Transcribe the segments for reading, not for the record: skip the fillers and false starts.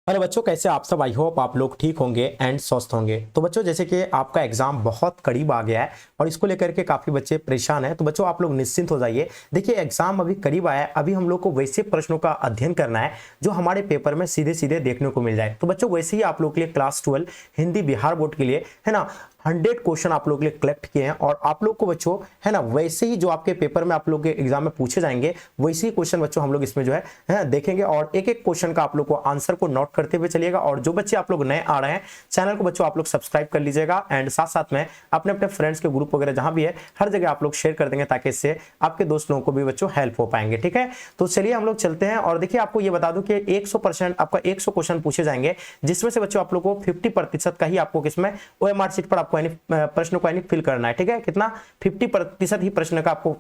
Hello बच्चों, कैसे आप सब। आई होप आप लोग ठीक होंगे एंड स्वस्थ होंगे। तो बच्चों, जैसे कि आपका एग्जाम बहुत करीब आ गया है और इसको लेकर के काफी बच्चे परेशान हैं, तो बच्चों आप लोग निश्चिंत हो जाइए। देखिए, एग्जाम अभी करीब आया है, अभी हम लोग को वैसे प्रश्नों का अध्ययन करना है जो हमारे पेपर में सीधे सीधे देखने को मिल जाए। तो बच्चों, वैसे ही आप लोग के लिए क्लास 12 हिंदी बिहार बोर्ड के लिए है ना 100 क्वेश्चन आप लोग के लिए कलेक्ट किए हैं और आप लोग को बच्चों है ना वैसे ही जो आपके पेपर में आप लोग के एग्जाम में पूछे जाएंगे वैसे ही क्वेश्चन बच्चों हम लोग इसमें जो है देखेंगे और एक एक क्वेश्चन का आप लोग को आंसर को नोट करते हुए चलिएगा। और जो बच्चे आप लोग नए आ रहे हैं चैनल को बच्चों आप लोग सब्सक्राइब कर लीजिएगा एंड साथ साथ में अपने अपने फ्रेंड्स के ग्रुप वगैरह जहां भी है हर जगह आप लोग शेयर कर देंगे ताकि इससे आपके दोस्त लोगों को भी बच्चों हेल्प हो पाएंगे। ठीक है, तो चलिए हम लोग चलते हैं। और देखिए, आपको ये बता दूं कि 100% आपका 100 क्वेश्चन पूछे जाएंगे जिसमें से बच्चों आप लोग को 50% का ही आपको किसमें ओएमआर शीट पर आपको प्रश्न को फिल करना है। ठीक है, कितना 50% ही प्रश्न का आपको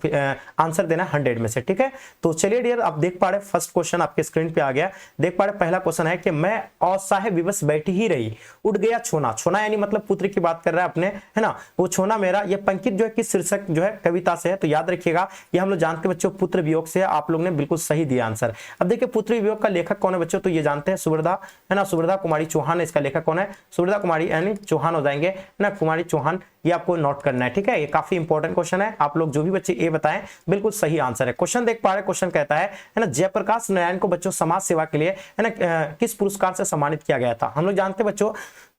आंसर देना है 100 में से। ठीक है, तो चलिए डियर, आप देख पा रहे फर्स्ट क्वेश्चन आपके स्क्रीन पे आ गया। देख पा रहे पहला क्वेश्चन है कि मैं असहाय विवश बैठी ही रही, उठ गया छोना। छोना यानी मतलब पुत्र की बात कर रहा है अपने, है ना। वो छोना मेरा, ये पंकित जो है किस शीर्षक जो है कविता से है, तो याद रखिएगा ये हम लोग जानते हैं बच्चों पुत्र वियोग से। आप लोग ने बिल्कुल सही दिया आंसर। अब देखिए, पुत्र वियोग का लेखक कौन है बच्चों, तो ये जानते हैं सुभद्रा, है ना। सुभद्रा कुमारी चौहान, इसका लेखक कौन है, सुभद्रा कुमारी यानी चौहान हो जाएंगे ना, कुमारी चौहान, ये आपको नोट करना है। ठीक है, ये काफी इंपॉर्टेंट क्वेश्चन है। आप लोग जो भी बच्चे ए बताएं बिल्कुल सही आंसर है। क्वेश्चन देख पा रहे, क्वेश्चन कहता है ना, जयप्रकाश नारायण को बच्चों समाज सेवा के लिए है ना किस पुरस्कार से सम्मानित किया गया था। हम लोग जानते हैं बच्चों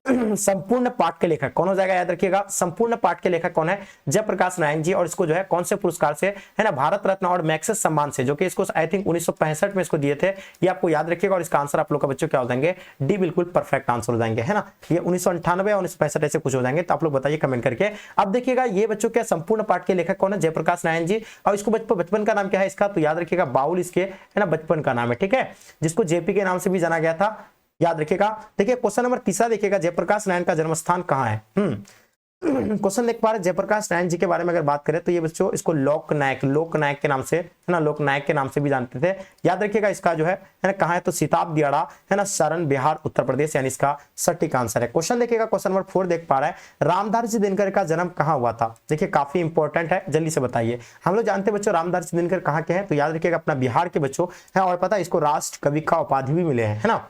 संपूर्ण पाठ के लेखक कौन हो जाएगा, याद रखिएगा। संपूर्ण पाठ के लेखक कौन है, जयप्रकाश नारायण जी। और इसको जो है कौन से पुरस्कार से, है ना, भारत रत्न और मैक्सेस सम्मान से, जो कि इसको आई थिंक 1965 में इसको दिए थे। ये आपको याद रखिएगा और इसका आंसर आप लोग का बच्चों क्या हो जाएंगे, डी बिल्कुल परफेक्ट आंसर हो जाएंगे, है ना। ये 1998 और 1965 ऐसे कुछ हो जाएंगे, तो आप लोग बताइए कमेंट करके। अब देखिएगा ये बच्चों क्या संपूर्ण पाठ के लेखक कौन है, जयप्रकाश नारायण जी। और इसको बचपन का नाम क्या है इसका, तो याद रखिएगा बाउल इसके, है ना, बचपन का नाम है। ठीक है, जिसको जेपी के नाम से भी जाना गया था, याद रखिएगा। देखिए क्वेश्चन नंबर तीसरा देखिएगा, जयप्रकाश नारायण का जन्म स्थान कहाँ है। क्वेश्चन देख पा रहे, जयप्रकाश नारायण जी के बारे में अगर बात करें तो ये बच्चों इसको लोकनायक के नाम से, है ना, लोकनायक के नाम से भी जानते थे। याद रखिएगा इसका जो है ना कहाँ है, तो सीताब दियाड़ा, है ना, सारण बिहार उत्तर प्रदेश, यानी इसका सटीक आंसर है। क्वेश्चन देखिएगा, क्वेश्चन नंबर 4 देख पा रहे हैं, रामधारी सिंह दिनकर का जन्म कहाँ हुआ था। देखिए काफी इंपॉर्टेंट है, जल्दी से बताइए। हम लोग जानते हैं बच्चों रामधारी सिंह दिनकर कहाँ के हैं, तो याद रखिएगा अपना बिहार के बच्चों है। और पता है इसको राष्ट्र कवि का उपाधि भी मिले हैं, है ना।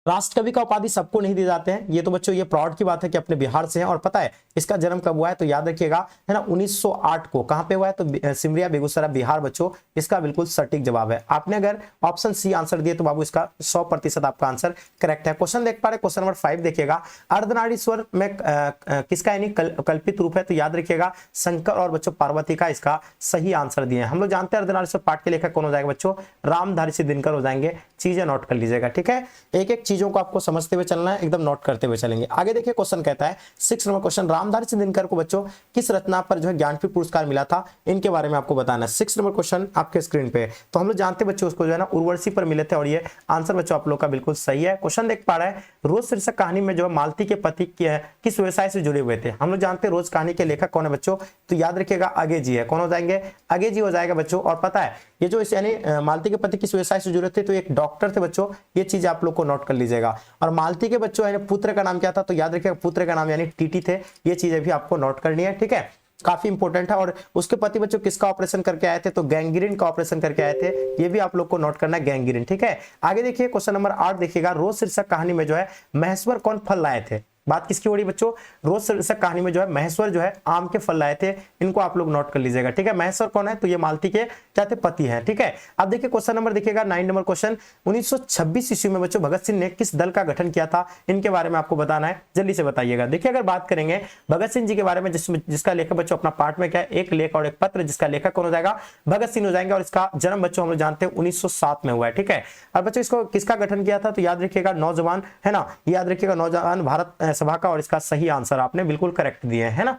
राष्ट्र कवि का उपाधि सबको नहीं दिए जाते हैं, ये तो बच्चों ये प्राउड की बात है कि अपने बिहार से हैं। और पता है इसका जन्म कब हुआ है, तो याद रखिएगा, है ना, 1908 को। कहां पे हुआ है, तो सिमरिया बेगूसराय बिहार बच्चों, इसका बिल्कुल सटीक जवाब है। आपने अगर ऑप्शन सी आंसर दिए तो बाबू इसका 100% आपका आंसर करेक्ट है। क्वेश्चन देख पा रहे, क्वेश्चन नंबर 5 देखिएगा, अर्धनारीश्वर में किसका यानी कल्पित रूप है, तो याद रखिएगा शंकर और बच्चों पार्वती का इसका सही आंसर दिए। हम लोग जानते हैं अर्धनारीश्वर पाठ के लेखक कौन हो जाएगा बच्चों, रामधारी सिंह दिनकर हो जाएंगे। चीजें नोट कर लीजिएगा। ठीक है, एक एक चीजों को आपको समझते हुए चलना है, एकदम नोट करते हुए चलेंगे। आगे देखिए, क्वेश्चन कहता है 6 नंबर क्वेश्चन, रामधारी सिंह दिनकर को बच्चों किस रचना पर जो है ज्ञानपीठ पुरस्कार मिला था, इनके बारे में आपको बताना है। 6 नंबर क्वेश्चन आपके स्क्रीन पे। तो हम लोग जानते हैं बच्चों उसको जो है ना उर्वशी पर मिले थे और ये आंसर बच्चों आप लोग का बिल्कुल सही है। क्वेश्चन देख पा रहे हैं, रोज शीर्षक कहानी में जो है मालती के पति किस व्यवसाय से जुड़े हुए थे। हम लोग जानते हैं रोज कहानी के लेखक कौन है बच्चों, तो याद रखिएगा अगे जी है। कौन हो जाएंगे, अगे जी हो जाएगा बच्चों। और पता है ये जो यानी मालती के पति किस व्यवसाय से जुड़े थे, तो एक डॉक्टर थे बच्चों। ये चीज आप लोग को नोट कर लीजिएगा। और मालती के बच्चों यानी पुत्र का नाम क्या था, तो याद रखिएगा पुत्र का नाम यानी टीटी थे। ये चीजें भी आपको नोट करनी है। ठीक है, काफी इंपॉर्टेंट है। और उसके पति बच्चों किसका ऑपरेशन करके आए थे, तो गैंग्रीन का ऑपरेशन करके आए थे। ये भी आप लोग को नोट करना है, गैंग्रीन। ठीक है, आगे देखिए क्वेश्चन नंबर 8 देखिएगा, रोज शीर्षक कहानी में जो है महेश्वर कौन फल लाए थे। बात किसकी हो रही बच्चों, रोज शीर्षक कहानी में जो है महेश्वर जो है आम के फल लाए थे। इनको आप लोग नोट कर लीजिएगा। ठीक है, महेश्वर कौन है, तो ये मालती के क्या थे, पति हैं। ठीक है, अब देखिए क्वेश्चन नंबर देखिएगा 9 नंबर क्वेश्चन, 1926 ईस्वी में बच्चों भगत सिंह ने किस दल का गठन किया था, इनके बारे में आपको बताना है, जल्दी से बताइएगा। देखिए अगर बात करेंगे भगत सिंह जी के बारे में, जिसका लेखक बच्चों अपना पाठ में क्या है, एक लेख और एक पत्र, जिसका लेखक कौन हो जाएगा, भगत सिंह हो जाएंगे। और इसका जन्म बच्चों हम लोग जानते हैं 1907 में हुआ है। ठीक है, और बच्चों इसको किसका गठन किया था, तो याद रखिएगा नौजवान, है ना, याद रखिएगा नौजवान भारत सभा का। और इसका सही आंसर आपने बिल्कुल करेक्ट दिए, है ना।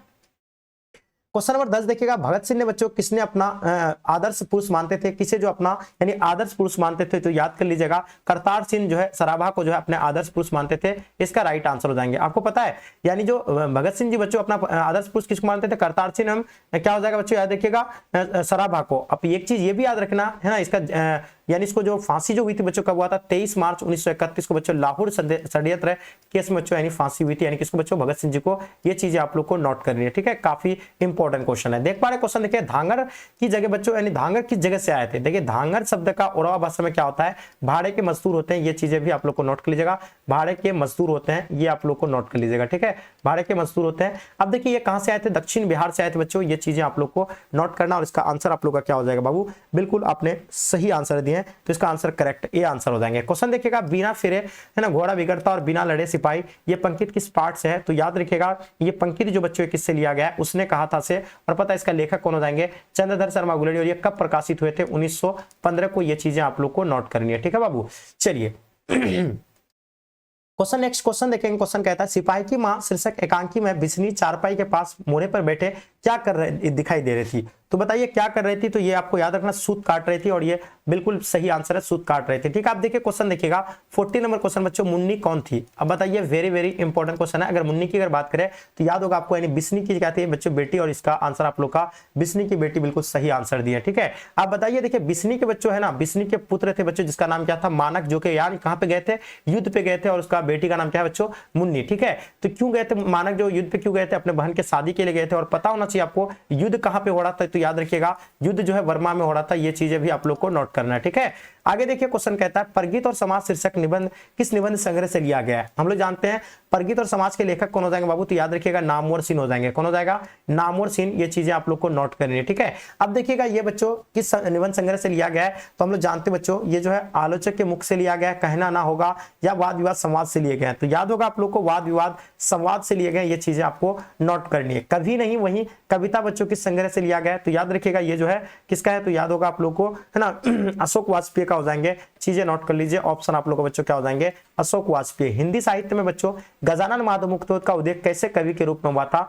क्वेश्चन नंबर 10 देखिएगा, भगत सिंह ने बच्चों किसने अपना आदर्श पुरुष मानते थे, किसे जो अपना यानी आदर्श पुरुष मानते थे, तो याद कर लीजिएगा करतार सिंह जो है सराभा को जो है अपने आदर्श पुरुष मानते थे। इसका राइट आंसर हो जाएंगे। आपको पता है यानी जो भगत सिंह जी बच्चों अपना आदर्श पुरुष किसको मानते थे, करतार सिंह। हम क्या हो जाएगा बच्चों, याद रखिएगा सराभा को। अब एक चीज ये भी याद रखना है ना, इसका यानी इसको जो फांसी जो हुई थी बच्चों कब हुआ था, 23 मार्च 1931 को बच्चों लाहौर षड्यंत्र केस में बच्चों यानी फांसी हुई थी, यानी किसको बच्चों, भगत सिंह जी को। ये चीजें आप लोग को नोट करनी है, ठीक है, काफी इंपॉर्टेंट क्वेश्चन है। देख पा रहे क्वेश्चन देखिए, धांगर की जगह बच्चों यानी धांगर किस जगह से आए थे। देखिए धांगर शब्द का ओरवा भाषा में क्या होता है, भाड़े के मजदूर होते हैं, ये चीजें भी आप लोग को नोट कर लीजिएगा, भाड़े के मजदूर होते हैं, ये आप लोग को नोट कर लीजिएगा, ठीक है, भाड़े के मजदूर होते हैं। अब देखिए ये कहां से आए थे, दक्षिण बिहार से आए थे बच्चों, ये चीजें आप लोग को नोट करना, और इसका आंसर आप लोग का क्या हो जाएगा बाबू, बिल्कुल आपने सही आंसर दिए हैं तो इसका आंसर करेक्ट ए आंसर हो जाएंगे। क्वेश्चन देखिएगा, बिना फिरे है ना घोड़ा बिगड़ता और बिना लड़े सिपाही, ये पंक्ति किस पाठ से है, तो याद रखिएगा ये पंक्ति जो बच्चों किससे लिया गया है, उसने कहा था से, और पता है इसका लेखक कौन हो जाएंगे, चंद्रधर शर्मा गुलेरिया, और ये कब प्रकाशित हुए थे, 1915 को। ये चीजें आप लोग को नोट करनी है, ठीक है बाबू। चलिए क्वेश्चन, नेक्स्ट क्वेश्चन देखेंगे। क्वेश्चन कहता है, सिपाही की मां शीर्षक एकांकी में बिस्नी चारपाई के पास मोड़े पर बैठे क्या कर रहे दिखाई दे रही थी, तो बताइए क्या कर रही थी, तो ये आपको याद रखना सूत काट रही थी, और ये बिल्कुल सही आंसर है, सूत काट रही थी, ठीक है। आप देखिए क्वेश्चन देखिएगा 40 नंबर क्वेश्चन बच्चों, मुन्नी कौन थी। अब बताइए वेरी वेरी इंपॉर्टेंट क्वेश्चन है। अगर मुन्नी की अगर बात करें तो याद होगा आपको, यानी बिस्नी की क्या थी बच्चों, बेटी, और इसका आंसर आप लोग का बिस्नी की बेटी, बिल्कुल सही आंसर दिया, ठीक है। आप बताइए देखिए बिस्नी के बच्चों है ना, बिस्नी के पुत्र थे बच्चों जिसका नाम क्या था, मानक, जो कि यार कहां पे गए थे, युद्ध पे गए थे, और उसका बेटी का नाम क्या है बच्चों, मुन्नी, ठीक है। तो क्यों गए थे मानक, जो युद्ध पे क्यों गए थे, अपने बहन के शादी के लिए गए थे, और पता होना चाहिए आपको युद्ध कहां पे हो रहा था, तो याद रखिएगा युद्ध जो है वर्मा में हो रहा था। ये चीजें भी आप लोग को नोट करना है, ठीक है। आगे देखिए क्वेश्चन कहता है, परगीत और समाज शीर्षक निबंध किस निबंध संग्रह से लिया गया है। हम लोग जानते हैं परगीत और समाज के लेखक कौन हो जाएंगे बाबू, तो याद रखिएगा नामवर सिंह हो जाएंगे। कौन हो जाएगा, नामवर सिंह। ये चीजें आप लोग को नोट करनी है, ठीक है। अब देखिएगा ये बच्चों किस निबंध संग्रह से लिया गया है, तो हम लोग जानते हैं बच्चों ये जो है आलोचक के मुख से लिया गया है, कहना ना होगा, या वाद विवाद संवाद से लिए गए हैं। तो याद होगा आप लोग को वाद विवाद संवाद से लिए गए, ये चीजें आपको नोट करनी है। कभी नहीं वही कविता बच्चों किस संग्रह से लिया गया है, तो याद रखिएगा ये जो है किसका है, तो याद होगा आप लोग को है ना अशोक वाजपेयी का हो जाएंगे। चीजें नोट कर लीजिए, ऑप्शन आप लोग को बच्चों क्या हो जाएंगे, अशोक वाजपेयी। हिंदी साहित्य में बच्चों गजानन माधव मुक्तोद का उदय कैसे कवि के रूप में हुआ था,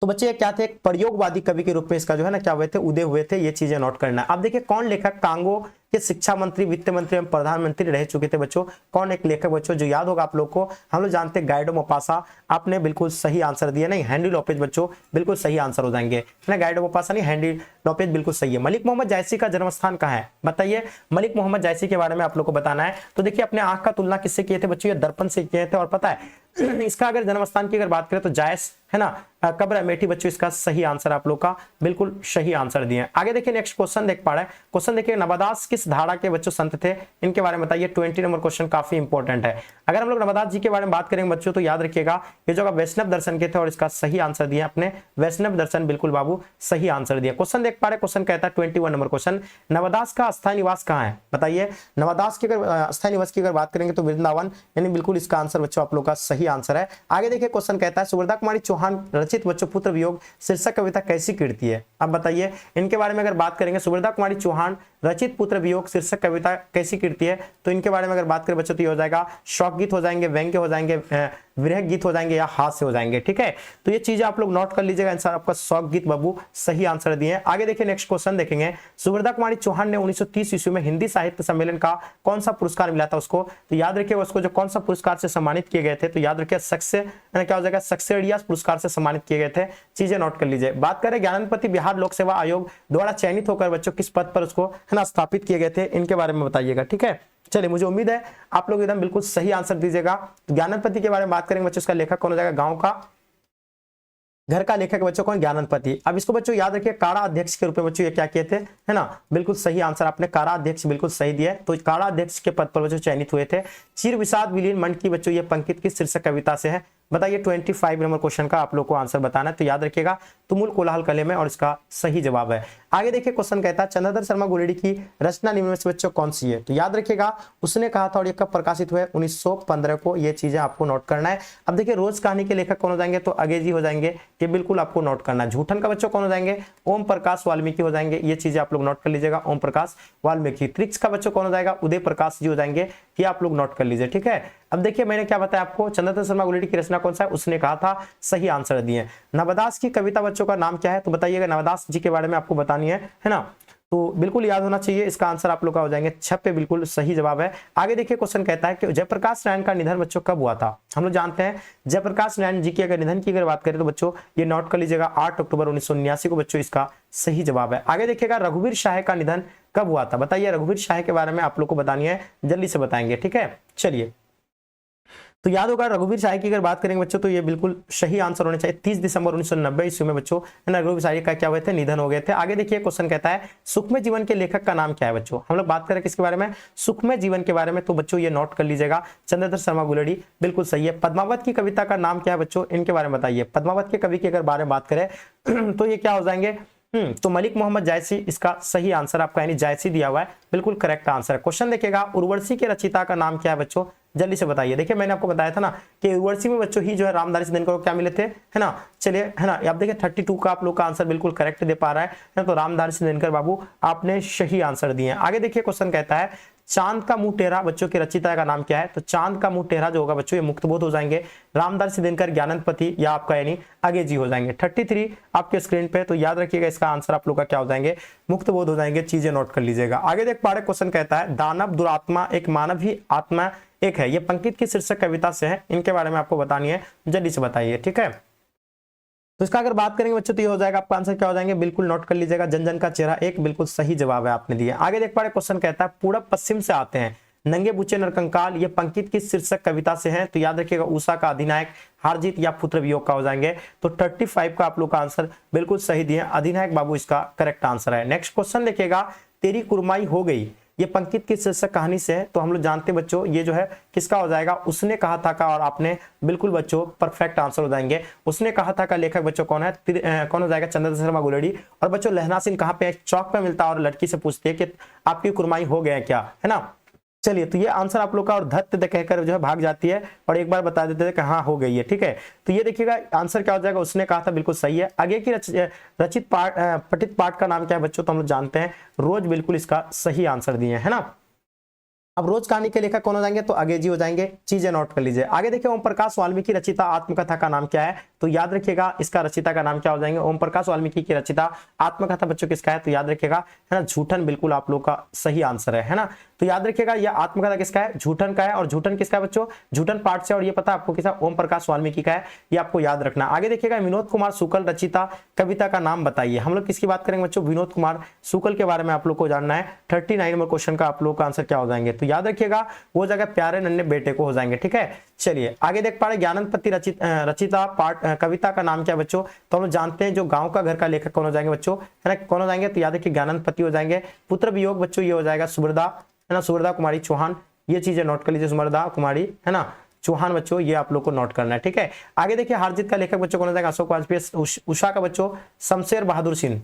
तो बच्चे ये क्या थे, एक प्रयोगवादी कवि के रूप में इसका जो है ना क्या हुए थे, उदय हुए थे। ये चीजें नोट करना है। अब देखिए कौन लेखक कांगो के शिक्षा मंत्री, वित्त मंत्री एवं प्रधानमंत्री रह चुके थे बच्चों, कौन एक लेखक बच्चों जो याद होगा आप लोग को, हम लोग जानते हैं गाइडो मोपासा। आपने बिल्कुल सही आंसर दिया, नहीं हेनरी लोपेज बच्चों, बिल्कुल सही आंसर हो जाएंगे, है ना, गाइडो मोपासा नहीं, हेनरी लोपेज बिल्कुल सही है। मलिक मोहम्मद जायसी का जन्म स्थान कहाँ है, बताइए। मलिक मोहम्मद जायसी के बारे में आप लोग को बताना है। तो देखिए अपने आंख का तुलना किससे किए थे बच्चों, ये दर्पण से किए थे, और पता है इसका अगर जन्म स्थान की अगर बात करें तो जायस है ना, कब्र अमेठी बच्चों, इसका सही आंसर आप लोग का बिल्कुल सही आंसर दिए। आगे देखिए नेक्स्ट क्वेश्चन देख पा रहे हैं। क्वेश्चन देखिए, नवादास किस धारा के बच्चों संत थे, इनके बारे में बताइए। 20 नंबर क्वेश्चन काफी इंपॉर्टेंट है। अगर हम लोग नवादास जी के बारे में बात करेंगे बच्चों, तो याद रखिएगा ये जो वैष्णव दर्शन के थे, और इसका सही आंसर दिया अपने वैष्णव दर्शन, बिल्कुल बाबू सही आंसर दिया। क्वेश्चन देख पा रहे, क्वेश्चन कहता है 21 नंबर क्वेश्चन, नवादास का स्थायी निवास कहाँ है, बताइए। नवादास की अगर स्थायी निवास की अगर बात करेंगे तो वृंदावन, यानी बिल्कुल इसका आंसर बच्चों आप लोग का सही आंसर है। आगे देखिए क्वेश्चन कहता है, सुभद्रा कुमारी चौहान रचित बच्चों पुत्र वियोग शीर्षक कविता कैसी कृति है। अब बताइए इनके बारे में अगर बात करेंगे, सुभद्रा कुमारी चौहान रचित पुत्र वियोग शीर्षक कविता कैसी कृति है, तो इनके बारे में अगर बात करें बच्चों तो ये हो जाएगा शोक गीत हो जाएंगे, व्यंग्य हो जाएंगे, विरह गीत हो जाएंगे, या हास्य हो जाएंगे, ठीक है। तो ये चीजें आप लोग नोट कर लीजिएगा। आंसर आपका शोक गीत बाबू सही आंसर दिए। आगे देखिए नेक्स्ट क्वेश्चन देखेंगे, सुभद्रा कुमारी चौहान ने 1930 ईस्वी में हिंदी साहित्य सम्मेलन का कौन सा पुरस्कार मिला था उसको, तो याद रखिए उसको जो कौन सा पुरस्कार से सम्मानित किए गए थे, तो याद रखिए क्या हो जाएगा, सक्सेडियास पुरस्कार से सम्मानित किए गए थे। चीजें नोट कर लीजिए। बात करें ज्ञानपति बिहार लोक सेवा आयोग द्वारा चयनित होकर बच्चों किस पद पर उसको है ना स्थापित किए गए थे, इनके बारे में बताइएगा, ठीक है। चलिए मुझे उम्मीद है आप लोग एकदम बिल्कुल सही आंसर दीजिएगा। ज्ञानपति के बारे में बात करेंगे बच्चों, इसका लेखक कौन हो जाएगा, गांव का घर का लेखक बच्चों कौन, ज्ञानपति। अब इसको बच्चों याद रखिए कारा अध्यक्ष के रूप में बच्चों ये क्या किए थे, है ना, बिल्कुल सही आंसर आपने कारा अध्यक्ष बिल्कुल सही दिया। तो कारा अध्यक्ष के पद पर बच्चों चयनित हुए थे। चिर विषाद विलीन मन की बच्चों ये पंक्ति किस शीर्षक कविता से है, बताइए। 25 नंबर क्वेश्चन का आप लोग को आंसर बताना है। तो याद रखिएगा तुमुल कोलाहल कले में, और इसका सही जवाब है। आगे देखिए क्वेश्चन कहता है, चंद्रधर शर्मा गुलेरी की रचना निम्न में से बच्चों कौन सी है, तो याद रखिएगा उसने कहा था, और ये कब प्रकाशित हुए, 1915 को। ये चीजें आपको नोट करना है। अब देखिए रोज कहानी के लेखक कौन हो जाएंगे, तो अगेजी हो जाएंगे, ये बिल्कुल आपको नोट करना है। झूठन का बच्चों कौन हो जाएंगे, ओम प्रकाश वाल्मीकि हो जाएंगे। ये चीजें आप लोग नोट कर लीजिएगा, ओम प्रकाश वाल्मीकि। त्रिक्ष का बच्चों कौन हो जाएगा, उदय प्रकाश जी हो जाएंगे। ये आप लोग नोट कर लीजिए, ठीक है। अब देखिए मैंने क्या बताया आपको, चंद्रधर शर्मा गुलेरी की रचना कौन सा है, उसने कहा था, सही आंसर दिए। नवदास की कविता बच्चों का नाम क्या है, तो बताइएगा। नवदास जी के बारे में आपको बतानी है ना, तो बिल्कुल याद होना चाहिए। इसका आंसर आप लोग का हो जाएंगे छप्पे, बिल्कुल सही जवाब है। आगे देखिए क्वेश्चन कहता है कि जयप्रकाश नारायण का निधन बच्चों कब हुआ था। हम लोग जानते हैं जयप्रकाश नारायण जी की अगर निधन की अगर बात करें तो बच्चों ये नोट कर लीजिएगा 8 अक्टूबर 1979 को बच्चों, इसका सही जवाब है। आगे देखिएगा रघुवीर शाह का निधन कब हुआ था? बताइए। रघुवीर शाह के बारे में आप लोग को बतानी है, जल्दी से बताएंगे, ठीक है। चलिए, तो याद होगा रघुवीर शाह की अगर बात करेंगे बच्चों तो ये बिल्कुल सही आंसर होना चाहिए। 30 दिसंबर 1990 ईस्वी में बच्चों है ना रघुवीर शाह का क्या हुए थे? निधन हो गए थे। आगे देखिए क्वेश्चन कहता है सुखमय जीवन के लेखक का नाम क्या है बच्चों? हम लोग बात करें किसके बारे में? सुखमय जीवन के बारे में। तो बच्चों ये नोट कर लीजिएगा, चंद्रधर शर्मा गुलेरी, बिल्कुल सही है। पद्मावत की कविता का नाम क्या है बच्चों? इनके बारे में बताइए। पद्मावत के कवि के अगर बारे में बात करें तो ये क्या हो जाएंगे? तो मलिक मोहम्मद जायसी इसका सही आंसर आपका, यानी जायसी दिया हुआ है, बिल्कुल करेक्ट आंसर है। क्वेश्चन देखिएगा, उर्वशी के रचयिता का नाम क्या है बच्चों? जल्दी से बताइए। देखिए मैंने आपको बताया था ना कि उर्वशी में बच्चों ही जो है रामधारी दिनकर को क्या मिले थे, है ना। चलिए, है ना, आप देखिए 32 का आप लोग का आंसर बिल्कुल करेक्ट दे पा रहा है। तो रामधारी दिनकर बाबू आपने सही आंसर दिए। आगे देखिए क्वेश्चन कहता है चांद का मुंह टेढ़ा बच्चों के रचयिता का नाम क्या है? तो चांद का मुंह टेढ़ा जो होगा बच्चों ये मुक्तबोध हो जाएंगे, रामधारी दिनकर, ज्ञानंदपति या आपका यानी अगेजी हो जाएंगे। 33 आपके स्क्रीन पे, तो याद रखिएगा इसका आंसर आप लोग का क्या हो जाएंगे? मुक्तबोध हो जाएंगे। चीजें नोट कर लीजिएगा। आगे देख पा रहे क्वेश्चन कहता है दानव दुरात्मा एक मानव ही आत्मा एक है, ये पंकित की शीर्षक कविता से है, इनके बारे में आपको बतानी है, जल्दी से बताइए, ठीक है। तो इसका अगर बात करेंगे बच्चों तो ये हो जाएगा आपका आंसर क्या हो जाएंगे? बिल्कुल नोट कर लीजिएगा, जन जन का चेहरा एक, बिल्कुल सही जवाब है आपने दिया। आगे देख पा रहे क्वेश्चन कहता है पूरब पश्चिम से आते हैं, नंगे बूचे नरकंकाल, ये पंकित की शीर्षक कविता से है। तो याद रखिएगा उषा का अधिनायक, हारजीत या पुत्र वियोग का हो जाएंगे। तो 35 का आप लोग का आंसर बिल्कुल सही दिए, अधिनायक बाबू इसका करेक्ट आंसर है। नेक्स्ट क्वेश्चन देखिएगा, तेरी कुरमाई हो गई, ये पंकित की शीर्षक कहानी से है। तो हम लोग जानते हैं बच्चों ये जो है किसका हो जाएगा? उसने कहा था का, और आपने बिल्कुल बच्चों परफेक्ट आंसर हो जाएंगे। उसने कहा था का लेखक बच्चों कौन है? कौन हो जाएगा? चंद्रधर शर्मा गुलेरी। और बच्चों लहना सिंह कहाँ पे? चौक पे मिलता है और लड़की से पूछते हैं कि आपकी कुरमाई हो गया क्या, है ना। चलिए, तो ये आंसर आप लोग का, और धत्त कहकर जो है भाग जाती है और एक बार बता देते थे कि हाँ हो गई है, ठीक है। तो ये देखिएगा आंसर क्या हो जाएगा? उसने कहा था, बिल्कुल सही है। आगे की रचित पाठ पठित पाठ का नाम क्या है बच्चों? तो हम लोग जानते हैं रोज, बिल्कुल इसका सही आंसर दिए, है ना। अब रोज कहानी के लेखक कौन हो जाएंगे? तो अगेजी हो जाएंगे। चीजें नोट कर लीजिए। आगे देखिए ओम प्रकाश वाल्मीकि रचिता आत्मकथा का नाम क्या है? तो याद रखिएगा इसका रचिता का नाम क्या हो जाएंगे? ओम प्रकाश वाल्मीकि की रचिता आत्मकथा बच्चों किसका है? तो याद रखिएगा, है ना, झूठन, बिल्कुल आप लोग का सही आंसर है ना। तो याद रखिएगा यह आत्मकथा किसका है? झूठन का है। और झूठन किसका है बच्चों? झूठन पाठ से, और ये पता आपको किसका? ओम प्रकाश वाल्मीकि का है, ये आपको याद रखना। आगे देखिएगा विनोद कुमार शुक्ल रचिता कविता का नाम बताइए। हम लोग किसकी बात करेंगे बच्चों? विनोद कुमार शुक्ल के बारे में आप लोग को जानना है। 39 नंबर क्वेश्चन का आप लोग का आंसर क्या हो जाएंगे? तो याद रखिएगा वो जगह प्यारे नन्हे बेटे को हो जाएंगे, ठीक है। चलिए आगे देख पा रहे ज्ञानंदपति रचिता पाठ कविता का नाम क्या है बच्चों? तो हम जानते हैं जो गांव का घर का लेखक कौन हो जाएंगे बच्चों, है ना, कौन हो जाएंगे? तो याद रखिए ज्ञानंदपति हो जाएंगे। पुत्र वियोग बच्चों ये हो जाएगा सुभद्रा, है ना, सुभद्रा कुमारी चौहान। ये चीजें नोट कर लीजिए, सुभद्रा कुमारी, है ना, चौहान बच्चों, ये आप लोग को नोट करना है, ठीक है। आगे देखिए हारजीत का लेखक बच्चों कौन हो जाएगा? अशोक वाजपेयी। उषा का बच्चों शमशेर बहादुर सिंह,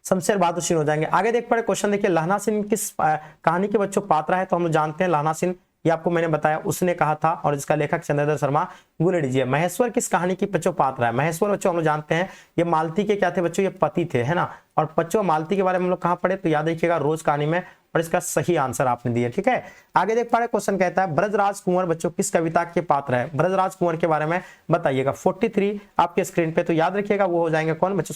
शमशेर बहादुर सिंह हो जाएंगे। आगे देख पड़े क्वेश्चन देखिए लहना सिंह किस कहानी के बच्चों पात्र है? तो हम लोग जानते हैं लहना सिंह, ये आपको मैंने बताया, उसने कहा था, और इसका लेखक चंद्रधर शर्मा गुलेरी जी है। महेश्वर किस कहानी की बच्चों पात्र है? महेश्वर बच्चों हम लोग जानते हैं ये मालती के क्या थे बच्चों? ये पति थे, है ना। और बच्चों मालती के बारे में हम लोग कहाँ पढ़े? तो याद रखिएगा रोज कहानी में, और इसका सही आंसर आपने दिया, ठीक है। आगे देख पा रहे क्वेश्चन कहता है ब्रजराज कुंवर बच्चों किस कविता के पात्र है? ब्रजराज कुंवर के बारे में बताइएगा। 43 आपके स्क्रीन पे, तो याद रखिएगा वो हो जाएंगे कौन बच्चों?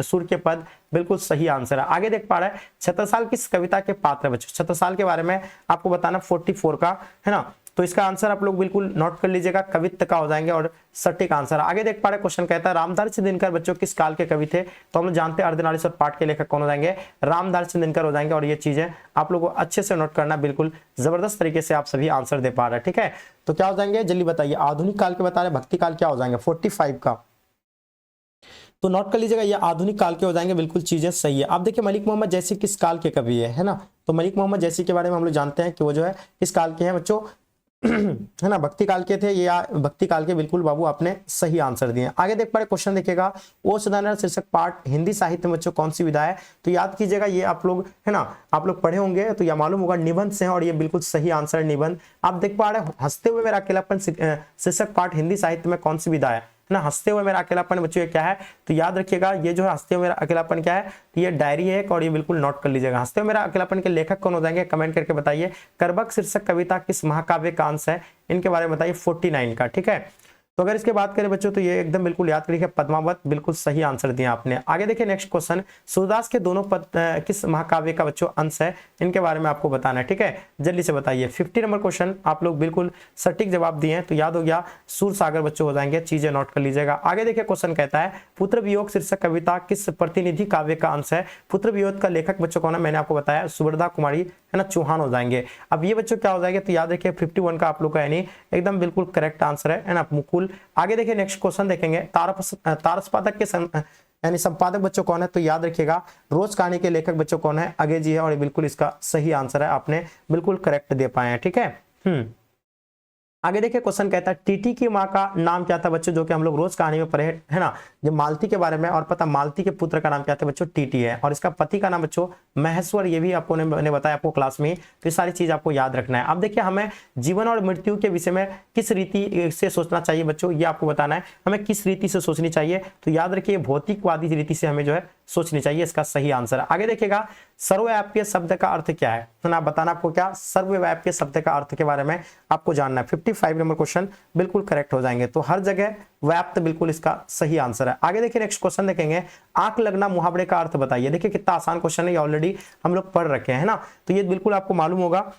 सूर्य के पद, बिल्कुल सही आंसर है। आगे देख पा रहे हैं छत्रसाल किस कविता के पात्र है बच्चों? छत्रसाल के बारे में आपको बताना 44 का, है ना। तो इसका आंसर आप लोग बिल्कुल नोट कर लीजिएगा, कवित्व का हो जाएंगे, और सटीक आंसर। आगे देख पा रहे क्वेश्चन कहता है रामधारी दिनकर बच्चों किस काल के कवि थे? तो हम लोग जानते हैं अर्धनारीश्वर पाठ के लेखक कौन हो जाएंगे? रामधारी दिनकर हो जाएंगे। और ये चीजें आप लोगों को अच्छे से नोट करना, बिल्कुल जबरदस्त तरीके से आप सभी आंसर दे पा रहे हैं, ठीक है। तो क्या हो जाएंगे जल्दी बताइए? आधुनिक काल के बता रहे, भक्ति काल क्या हो जाएंगे? 45 का, तो नोट कर लीजिएगा ये आधुनिक काल के हो जाएंगे, बिल्कुल चीजें सही है। आप देखिए मलिक मोहम्मद जैसी किस काल के कवि है ना। तो मलिक मोहम्मद जैसी के बारे में हम लोग जानते हैं कि वो जो है किस काल के हैं बच्चों? है ना, भक्ति काल के थे ये, भक्ति काल के, बिल्कुल बाबू आपने सही आंसर दिए। आगे देख पा रहे क्वेश्चन देखिएगा ओ सदानंद शीर्षक पाठ हिंदी साहित्य में बच्चों कौन सी विधा है? तो याद कीजिएगा ये आप लोग, है ना, आप लोग पढ़े होंगे तो यह मालूम होगा निबंध से है, और ये बिल्कुल सही आंसर है निबंध। आप देख पा रहे हंसते हुए मेरा अकेलापन शीर्षक पाठ हिंदी साहित्य में कौन सी विधा है ना। हंसते हुए मेरा अकेलापन बच्चों ये क्या है? तो याद रखिएगा ये जो है हंसते हुए मेरा अकेलापन क्या है? तो ये डायरी है, और ये बिल्कुल नोट कर लीजिएगा। हंसते हुए मेरा अकेलापन के लेखक कौन हो जाएंगे? कमेंट करके बताइए। करबक शीर्षक कविता किस महाकाव्य का अंश है? इनके बारे में बताइए। 49 का, ठीक है। तो अगर इसके बात करें बच्चों तो ये एकदम बिल्कुल याद करिए, पद्मावत बिल्कुल सही आंसर दिया आपने। आगे देखिए नेक्स्ट क्वेश्चन, सूरदास के दोनों पद किस महाकाव्य का बच्चों अंश है, इनके बारे में आपको बताना है, ठीक है, जल्दी से बताइए। 50 नंबर क्वेश्चन आप लोग बिल्कुल सटीक जवाब दिए हैं तो याद हो गया, सूर सागर बच्चों हो जाएंगे, चीजें नोट कर लीजिएगा। आगे देखिए क्वेश्चन कहता है पुत्र वियोग शीर्षक कविता किस प्रतिनिधि काव्य का अंश है। पुत्र वियोग का लेखक बच्चों कौन है, मैंने आपको बताया सुभद्रा कुमारी है ना, चौहान हो जाएंगे। अब ये बच्चों क्या हो जाएंगे तो याद रखिए 51 का आप लोग का यानी एकदम बिल्कुल करेक्ट आंसर है ना, मुकुल। आगे देखिए नेक्स्ट क्वेश्चन देखेंगे, तारसपादक के यानी संपादक बच्चों कौन है, तो याद रखिएगा रोज कहानी के लेखक बच्चों कौन है, अजय जी है, और बिल्कुल इसका सही आंसर है, आपने बिल्कुल करेक्ट दे पाए हैं, ठीक है। आगे देखिए क्वेश्चन कहता है टीटी की माँ का नाम क्या था बच्चों, जो कि हम लोग रोज कहानी में पढ़े है ना, जो मालती के बारे में, और पता मालती के पुत्र का नाम क्या था बच्चों, टीटी है, और इसका पति का नाम बच्चों महेश्वर, ये भी आपको मैंने बताया आपको क्लास में, तो ये सारी चीज आपको याद रखना है। अब देखिए हमें जीवन और मृत्यु के विषय में किस रीति से सोचना चाहिए बच्चों, ये आपको बताना है, हमें किस रीति से सोचनी चाहिए, तो याद रखिए भौतिकवादी रीति से हमें जो है सोचनी चाहिए, इसका सही आंसर है। आगे देखिएगा सर्वव्यापीय शब्द का अर्थ क्या है, तो ना बताना आपको क्या, सर्वव्यापीय शब्द का अर्थ के बारे में आपको जानना है। 55 नंबर क्वेश्चन बिल्कुल करेक्ट हो जाएंगे, तो हर जगह व्याप्त बिल्कुल इसका सही आंसर है। आगे देखिए नेक्स्ट क्वेश्चन देखेंगे, आंख लगना मुहावरे का अर्थ बताइए। देखिए कितना आसान क्वेश्चन है, ये ऑलरेडी हम लोग पढ़ रखे हैं ना, तो ये बिल्कुल आपको मालूम होगा।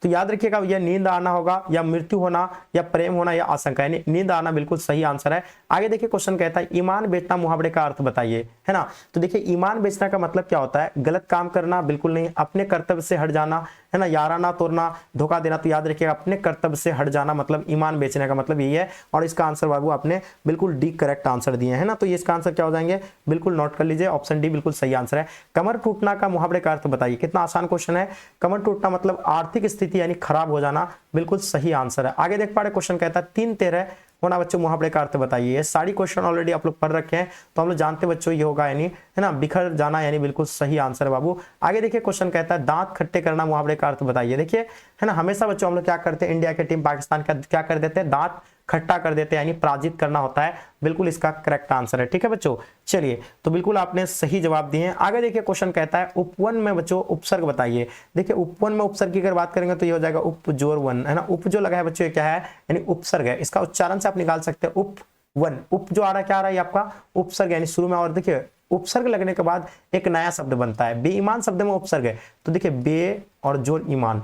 तो याद रखिएगा यह नींद आना होगा, या मृत्यु होना, या प्रेम होना, या आशंका, यानी नींद आना बिल्कुल सही आंसर है। आगे देखिए क्वेश्चन कहता है ईमान बेचना मुहावरे का अर्थ बताइए, है ना, तो देखिए ईमान बेचना का मतलब क्या होता है, गलत काम करना बिल्कुल नहीं, अपने कर्तव्य से हट जाना, है ना, याराना तोड़ना, धोखा देना, तो याद रखिएगा अपने कर्तव्य से हट जाना मतलब ईमान बेचने का मतलब यही है, और इसका आंसर बाबू आपने बिल्कुल डी करेक्ट आंसर दिए है ना, तो ये इसका आंसर क्या हो जाएंगे, बिल्कुल नोट कर लीजिए, ऑप्शन डी बिल्कुल सही आंसर है। कमर टूटना का मुहावरे का अर्थ बताइए, कितना आसान क्वेश्चन है, कमर टूटना मतलब आर्थिक स्थिति यानी खराब हो जाना, बिल्कुल सही आंसर है। आगे देख पा रहे क्वेश्चन कहता है 3-13 होना बच्चों मुहावरे का अर्थ बताइए। ये सारी क्वेश्चन ऑलरेडी आप लोग पढ़ रखे हैं, तो हम लोग जानते बच्चों ये होगा यानी, है ना, बिखर जाना, यानी बिल्कुल सही आंसर है बाबू। आगे देखिए क्वेश्चन कहता है दांत खट्टे करना मुहावरे का अर्थ बताइए। देखिए है ना, हमेशा बच्चों हम लोग क्या करते हैं, इंडिया की टीम पाकिस्तान का क्या कर देते हैं, दांत खट्टा कर देते हैं, यानी पराजित करना होता है, बिल्कुल इसका करेक्ट आंसर है, ठीक है बच्चों। चलिए तो बिल्कुल आपने सही जवाब दिए हैं। आगे देखिए क्वेश्चन कहता है उपवन में बच्चों उपसर्ग बताइए। देखिए उपवन में उपसर्ग की अगर बात करेंगे तो ये हो जाएगा उपजोर वन, है ना, उप जो लगा है बच्चों ये क्या है, यानी उपसर्ग है, इसका उच्चारण से आप निकाल सकते हैं उपवन, उप जो आ रहा है क्या आ रहा है आपका उपसर्ग, यानी शुरू में, और देखिए उपसर्ग लगने के बाद एक नया शब्द बनता है, बेईमान शब्द में उपसर्ग है, तो देखिए बे और जोर ईमान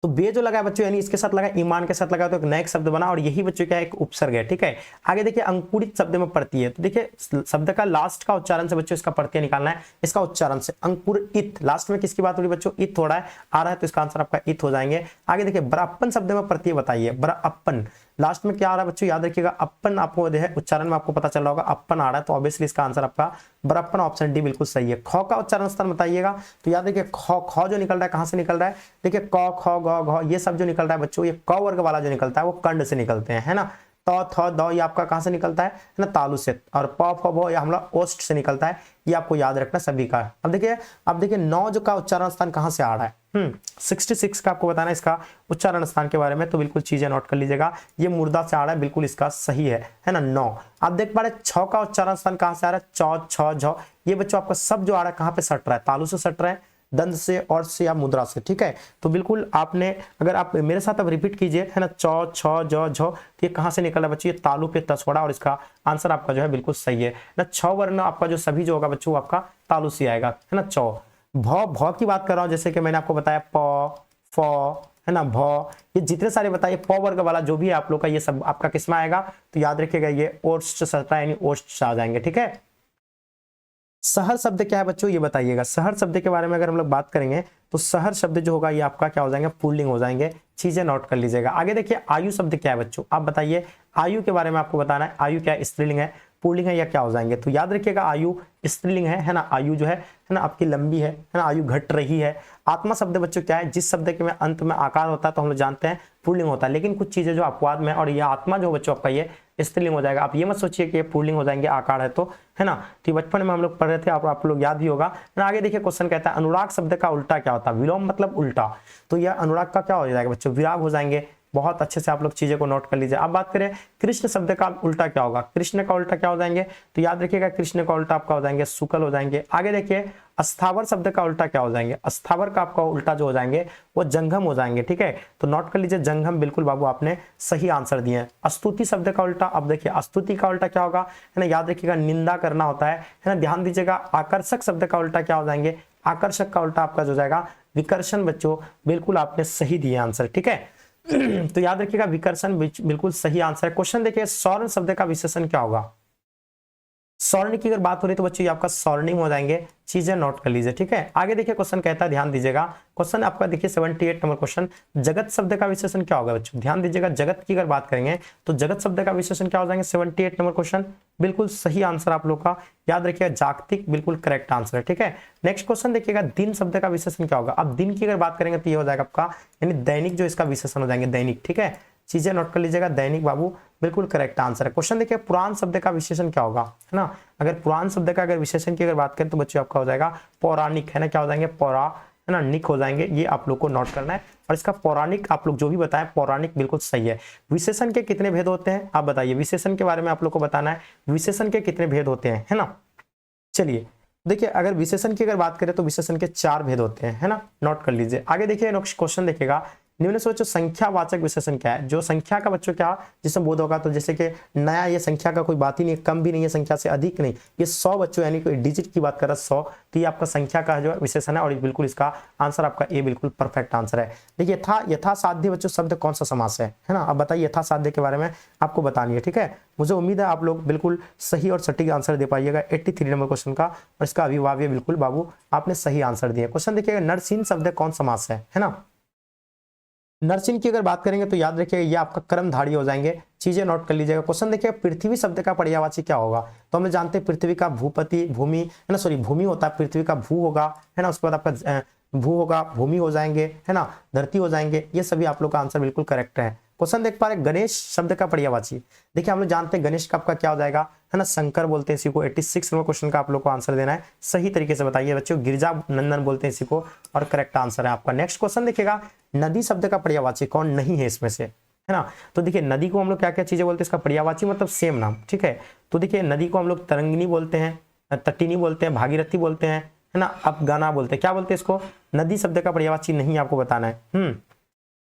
तो बे जो लगा है बच्चों यानी इसके साथ लगा, ईमान के साथ लगा, तो एक नया शब्द बना, और यही बच्चों क्या एक उपसर्ग है, ठीक है। आगे देखिए अंकुरित शब्द में पड़ती है, तो देखिए शब्द का लास्ट का उच्चारण से बच्चों इसका प्रत्यय निकालना है, इसका उच्चारण से अंकुरित, लास्ट में किसकी बात हो रही है बच्चों, इत हो रहा है, आ रहा है, तो इसका आंसर आपका इत हो जाएंगे। आगे देखिए बराप्पन शब्द में प्रत्यय बताइए, बराप्पन लास्ट में क्या आ रहा है बच्चों, याद रखिएगा अपन, आपको जो है उच्चारण में आपको पता चल रहा होगा अपन आ रहा है, तो ऑब्वियसली इसका आंसर आपका बराप्पन, ऑप्शन डी बिल्कुल सही है। ख का उच्चारण स्थान बताइएगा, तो याद रखिए ख जो निकल रहा है कहां से निकल रहा है, देखिए क ख ग घ ये सब जो निकल रहा है बच्चों, ये क वर्ग वाला जो निकलता है वो कंड से निकलते हैं, है ना, त थ द ये आपका कहां से निकलता है ना, तालु से, और प फ भ ये हमला ओस्ट से निकलता है, ये आपको याद रखना सभी का। अब देखिए नौ जो का उच्चारण स्थान कहां से आ रहा है, 66 का आपको बताना है इसका उच्चारण स्थान के बारे में, तो बिल्कुल चीजें नोट कर लीजिएगा, ये मुर्दा से आ रहा है, बिल्कुल इसका सही है ना, 9। आप देख पा रहे 6 का उच्चारण स्थान कहां से आ रहा है, चौ छ झ, ये बच्चों आपका सब जो आ रहा है कहां पे सट रहा है, तालु से सट रहा है, दंत से और से या मुद्रा से, ठीक है। तो बिल्कुल आपने अगर आप मेरे साथ अब रिपीट कीजिए, है ना, चौ छ ज झ, तो ये कहां से निकला बच्चों, ये तालु पे तसवड़ा, और इसका आंसर आपका जो है बिल्कुल सही है ना। 6 वर्ण आपका जो सभी जो होगा बच्चों आपका तालु से आएगा, है ना। चौ भ की बात कर रहा हूं, जैसे कि मैंने आपको बताया प फ, है ना, भ, ये जितने सारे बताइए प वर्ग वाला जो भी है आप लोग का, ये सब आपका किसमें आएगा, तो याद रखिएगा ये ओस्ट सटा यानी ओस्ट आ जाएंगे, ठीक है। शहर शब्द क्या है बच्चों ये बताइएगा। शहर शब्द के बारे में अगर हम लोग बात करेंगे तो शहर शब्द जो होगा ये आपका क्या हो जाएंगे, पुल्लिंग हो जाएंगे, चीजें नोट कर लीजिएगा। आगे देखिए आयु शब्द क्या है बच्चों, आप बताइए, आयु के बारे में आपको बताना है, आयु क्या है, स्त्रीलिंग है, पुल्लिंग है, या क्या हो जाएंगे, तो याद रखिएगा आयु स्त्रीलिंग है ना, आयु जो है ना आपकी लंबी है ना, आयु घट रही है। आत्मा शब्द बच्चों क्या है, जिस शब्द के में अंत में आकार होता है तो हम लोग जानते हैं पुल्लिंग होता है, लेकिन कुछ चीजें जो अपवाद में, और ये आत्मा जो बच्चों आपका ये स्त्रीलिंग हो जाएगा। आप ये मत सोचिए कि ये पुल्लिंग हो जाएंगे आकार है तो, है ना, तो बचपन में हम लोग पढ़ रहे थे, आप लोग याद भी होगा ना। आगे देखिए क्वेश्चन कहता है अनुराग शब्द का उल्टा क्या होता है, विलोम मतलब उल्टा, तो यह अनुराग का क्या हो जाएगा बच्चों, विराग हो जाएंगे। बहुत अच्छे से आप लोग चीजें को नोट कर लीजिए। अब बात करें कृष्ण शब्द का उल्टा क्या होगा, कृष्ण का उल्टा क्या हो जाएंगे, तो याद रखिएगा कृष्ण का उल्टा आपका हो जाएंगे शुक्ल हो जाएंगे। आगे देखिए अस्थावर शब्द का उल्टा क्या हो जाएंगे, अस्थावर का आपका उल्टा जो हो जाएंगे वो जंगम हो जाएंगे, ठीक है। तो नोट कर लीजिए जंगम, बिल्कुल बाबू आपने सही आंसर दिए हैं। अस्तुति शब्द का उल्टा, अब देखिए अस्तुति का उल्टा क्या होगा, है ना, याद रखिएगा निंदा करना होता है ना, ध्यान दीजिएगा। आकर्षक शब्द का उल्टा क्या हो जाएंगे, आकर्षक का उल्टा आपका जो जाएगा विकर्षण। बच्चों बिल्कुल आपने सही दिए आंसर, ठीक है। तो याद रखिएगा विकर्षण बिल्कुल सही आंसर है। क्वेश्चन देखिए स्वर्ण शब्द का विशेषण क्या होगा। स्वर्ण की अगर बात हो रही तो बच्चों आपका स्वर्णिम हो जाएंगे, चीजें नोट कर लीजिए, ठीक है। आगे देखिए क्वेश्चन कहता है, ध्यान दीजिएगा, क्वेश्चन आपका देखिए 78 नंबर क्वेश्चन, जगत शब्द का विशेषण क्या होगा बच्चों, ध्यान दीजिएगा। जगत की अगर बात करेंगे तो जगत शब्द का विशेषण क्या हो जाएंगे, 78 नंबर क्वेश्चन, बिल्कुल सही आंसर आप लोग का, याद रखिएगा जागतिक, बिल्कुल करेक्ट आंसर है, ठीक है। नेक्स्ट क्वेश्चन देखिएगा, दिन शब्द का विशेषण क्या होगा। अब दिन की अगर बात करेंगे तो ये हो जाएगा आपका यानी दैनिक, जो इसका विशेषण हो जाएंगे दैनिक, ठीक है। चीजें नोट कर लीजिएगा, दैनिक बाबू बिल्कुल करेक्ट आंसर है। क्वेश्चन देखिए पुराण शब्द का विशेषण क्या होगा, है ना। अगर पुराण शब्द का अगर विशेषण की अगर बात करें तो बच्चों आपका हो जाएगा पौराणिक, है ना, क्या हो जाएंगे पौरा, है ना, निक हो जाएंगे। ये आप लोग को नोट करना है, और इसका पौराणिक आप लोग जो भी बताएं पौराणिक बिल्कुल सही है। विशेषण के कितने भेद होते हैं आप बताइए, विशेषण के बारे में आप लोग को बताना है, विशेषण के कितने भेद होते हैं, है ना। चलिए देखिए अगर विशेषण की अगर बात करें तो विशेषण के 4 भेद होते हैं, है ना, नोट कर लीजिए। आगे देखिए नेक्स्ट क्वेश्चन देखिएगा, निम्न से बच्चों संख्यावाचक विशेषण क्या है। जो संख्या का बच्चों क्या जिसमें बोध होगा, तो जैसे कि नया, ये संख्या का कोई बात ही नहीं, कम भी नहीं है संख्या से, अधिक नहीं, ये 100 बच्चों यानी कोई डिजिट की बात कर रहा है 100, तो ये आपका संख्या का जो विशेषण है, और बिल्कुल इसका आंसर आपका ए बिल्कुल परफेक्ट आंसर है। देखिए यथासाध्य बच्चों शब्द कौन सा समास है ना। अब बताइए यथासाध्य के बारे में आपको बतानी है, ठीक है। मुझे उम्मीद है आप लोग बिल्कुल सही और सटीक आंसर दे पाइएगा 83 नंबर क्वेश्चन का, और इसका अभिभाव्य बिल्कुल बाबू आपने सही आंसर दिया। क्वेश्चन देखिएगा, नरसिंह शब्द कौन समास है ना। नरसिंह की अगर बात करेंगे तो याद रखिएगा ये आपका कर्मधारी हो जाएंगे, चीजें नोट कर लीजिएगा। क्वेश्चन देखिए पृथ्वी शब्द का पर्यायवाची क्या होगा। तो हम जानते हैं पृथ्वी का भूपति, भूमि, है ना, सॉरी भूमि होता है, पृथ्वी का भू होगा, है ना, उसके बाद आपका भू होगा, भूमि हो जाएंगे, है ना, धरती हो जाएंगे। ये सभी आप लोग का आंसर बिल्कुल करेक्ट है। क्वेश्चन देख पा रहे गणेश शब्द का पर्यायवाची, देखिए हम लोग जानते हैं गणेश का आपका क्या हो जाएगा, है ना, शंकर बोलते हैं इसी को। 86 नंबर क्वेश्चन का आप लोग को आंसर देना है, सही तरीके से बताइए बच्चों। गिरजा नंदन बोलते हैं इसी को, और करेक्ट आंसर है आपका। नेक्स्ट क्वेश्चन देखिएगा, नदी शब्द का पर्यायवाची कौन नहीं है इसमें से, है ना। तो देखिए नदी को हम लोग क्या क्या चीजें बोलते हैं, इसका पर्यायवाची मतलब सेम नाम, ठीक है। तो देखिए नदी को हम लोग तरंगिनी बोलते हैं, तटिनी बोलते हैं, भागीरथी बोलते हैं, है ना, अपगाना बोलते हैं, क्या बोलते हैं इसको। नदी शब्द का पर्यायवाची नहीं आपको बताना है।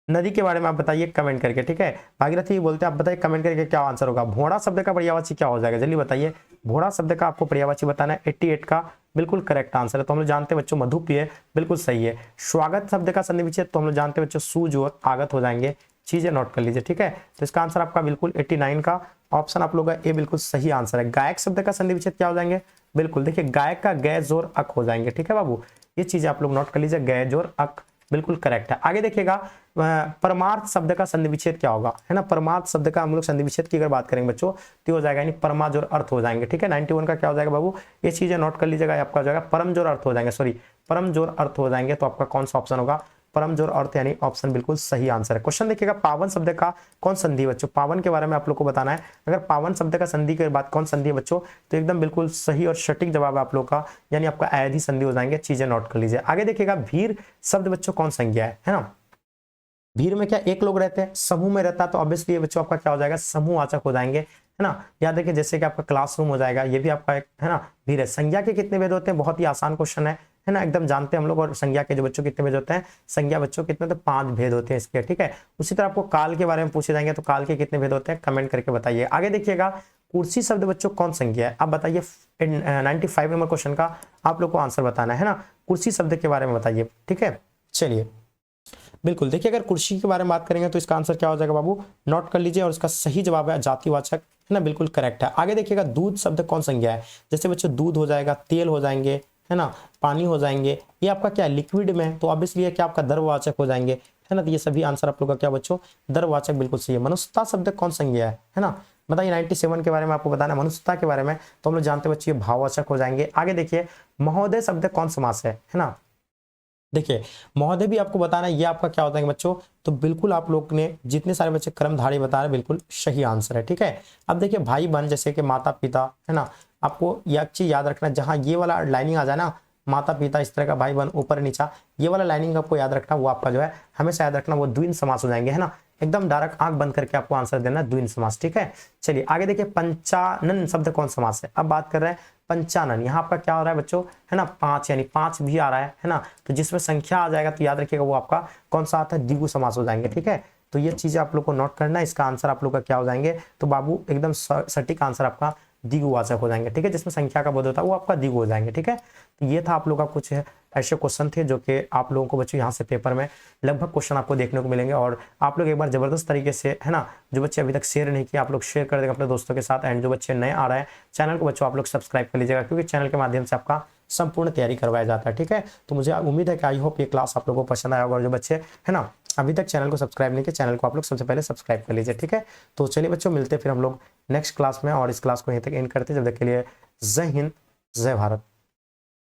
नदी के बारे में आप बताइए कमेंट करके, ठीक है। भागीरथी बोलते हैं, आप बताइए कमेंट करके क्या आंसर होगा। भोड़ा शब्द का पर्यायवाची क्या हो जाएगा, जल्दी बताइए। भोड़ा शब्द का आपको पर्यायवाची बताना है, 88 का बिल्कुल करेक्ट आंसर है। तो हम लोग जानते हैं बच्चों मधुपेय, बिल्कुल सही है। स्वागत शब्द का संधि विच्छेद, तो हम लोग जानते हैं बच्चों सूज और आगत हो जाएंगे, चीजें नोट कर लीजिए, ठीक है। तो इसका आंसर आपका बिल्कुल 89 का ऑप्शन आप लोग का ए बिल्कुल सही आंसर है। गायक शब्द का संधि विच्छेद क्या हो जाएंगे, बिल्कुल देखिए गायक का गै जोर अक हो जाएंगे, ठीक है बाबू। ये चीजें आप लोग नोट कर लीजिए, गै जोर अक बिल्कुल करेक्ट है। आगे देखिएगा परमार्थ शब्द का संधि विच्छेद क्या होगा, है ना। परमार्थ शब्द का हम लोग संधि विच्छेद की अगर बात करेंगे बच्चों तो हो जाएगा यानी परमा जोर अर्थ हो जाएंगे, ठीक है। 91 का क्या हो जाएगा बाबू, ये चीजें नोट कर लीजिएगा। आपका हो जाएगा परम जोर अर्थ हो जाएंगे, सॉरी परम जोर अर्थ हो जाएंगे। तो आपका कौन सा ऑप्शन होगा, परम जोर अर्थ यानी ऑप्शन बिल्कुल सही आंसर है। क्वेश्चन देखिएगा, पावन शब्द का कौन संधि बच्चों, पावन के बारे में आप लोग को बताना है। अगर पावन शब्द का संधि की बात कौन संधि है बच्चों, तो एकदम बिल्कुल सही और सटीक जवाब है आप लोग का, यानी आपका अयधि संधि हो जाएंगे, चीजें नोट कर लीजिए। आगे देखिएगा, भीर शब्द बच्चों कौन संज्ञा है ना। भीड़ में क्या एक लोग रहते हैं, समूह में रहता है, तो ऑब्वियसली बच्चों आपका क्या हो जाएगा, समूहवाचक हो जाएंगे, है ना। याद रखिए जैसे कि आपका क्लासरूम हो जाएगा, ये भी आपका एक, है ना, भीड़ है। संज्ञा के कितने भेद होते हैं, बहुत ही आसान क्वेश्चन है ना, एकदम जानते हैं हम लोग। और संज्ञा के जो बच्चों कितने भेद होते हैं, संज्ञा बच्चों कितने, तो 5 भेद होते हैं इसके, ठीक है। उसी तरह आपको काल के बारे में पूछे जाएंगे, तो काल के कितने भेद होते हैं, कमेंट करके बताइए। आगे देखिएगा, कुर्सी शब्द बच्चों कौन संज्ञा है, आप बताइए। 95 नंबर क्वेश्चन का आप लोग को आंसर बताना है ना, कुर्सी शब्द के बारे में बताइए, ठीक है। चलिए बिल्कुल देखिए, अगर कुर्सी के बारे में बात करेंगे तो इसका आंसर क्या हो जाएगा बाबू, नोट कर लीजिए। और इसका सही जवाब है जातिवाचक, है ना, बिल्कुल करेक्ट है। आगे देखिएगा, दूध शब्द कौन संज्ञा है, जैसे बच्चों दूध हो जाएगा, तेल हो जाएंगे, है ना, पानी हो जाएंगे। ये आपका क्या है, लिक्विड में, तो ऑब्वियसली क्या आपका द्रववाचक हो जाएंगे, है ना। तो ये सभी आंसर आप लोग का क्या बच्चों, द्रववाचक बिल्कुल सही है। मनुष्यता शब्द कौन संज्ञा है ना, बताइए। 97 के बारे में आपको बताना है मनुष्यता के बारे में, तो हम लोग जानते हैं बच्चों भाववाचक हो जाएंगे। आगे देखिए, महोदय शब्द कौन समास है ना। देखिए महोदय भी आपको बताना है, ये आपका क्या होता है बच्चों, तो बिल्कुल आप लोग ने जितने सारे बच्चे कर्मधारय बता रहे हैं बिल्कुल सही आंसर है, ठीक है। अब देखिए भाई बहन, जैसे कि माता पिता, है ना, आपको यह चीज याद रखना, जहां ये वाला लाइनिंग आ जाए ना, माता पिता इस तरह का, भाई बहन ऊपर नीचा, ये वाला लाइनिंग आपको याद रखना, वो आपका जो है हमेशा याद रखना, वो द्विन समास हो जाएंगे, है ना। एकदम डायरेक्ट आंख बंद करके आपको आंसर देना, द्विन समास, ठीक है। चलिए आगे देखिए, पंचानन शब्द कौन समास है। अब बात कर रहे हैं 55। यहाँ आपका क्या हो रहा है बच्चों, है ना 5, यानी 5 भी आ रहा है ना। तो जिसमें संख्या आ जाएगा तो याद रखिएगा वो आपका कौन सा आता है, द्विगु समास हो जाएंगे। ठीक है, तो ये चीजें आप लोग को नोट करना है। इसका आंसर आप लोग का क्या हो जाएंगे, तो बाबू एकदम सटीक आंसर आपका द्विगुवाचक हो जाएंगे। ठीक है, जिसमें संख्या का बोध होता है वो आपका द्विगु हो जाएंगे। ठीक है, तो ये था आप लोग का कुछ ऐसे क्वेश्चन थे जो कि आप लोगों को बच्चों यहाँ से पेपर में लगभग क्वेश्चन आपको देखने को मिलेंगे। और आप लोग एक बार जबरदस्त तरीके से, है ना, जो बच्चे अभी तक शेयर नहीं किए आप लोग शेयर कर देंगे अपने दोस्तों के साथ। एंड जो बच्चे नए आ रहे हैं चैनल को बच्चों आप लोग सब्सक्राइब कर लीजिएगा, क्योंकि चैनल के माध्यम से आपका संपूर्ण तैयारी करवाया जाता है। ठीक है, तो मुझे उम्मीद है कि आई होप ये क्लास आप लोगों को पसंद आया होगा। और जो बच्चे है ना अभी तक चैनल को सब्सक्राइब नहीं किया, चैनल को आप लोग सबसे पहले सब्सक्राइब कर लीजिए। ठीक है, तो चलिए बच्चों मिलते हैं फिर हम लोग नेक्स्ट क्लास में, और इस क्लास को यहीं तक एंड करते हैं। जब तक के लिए जय हिंद, जय भारत।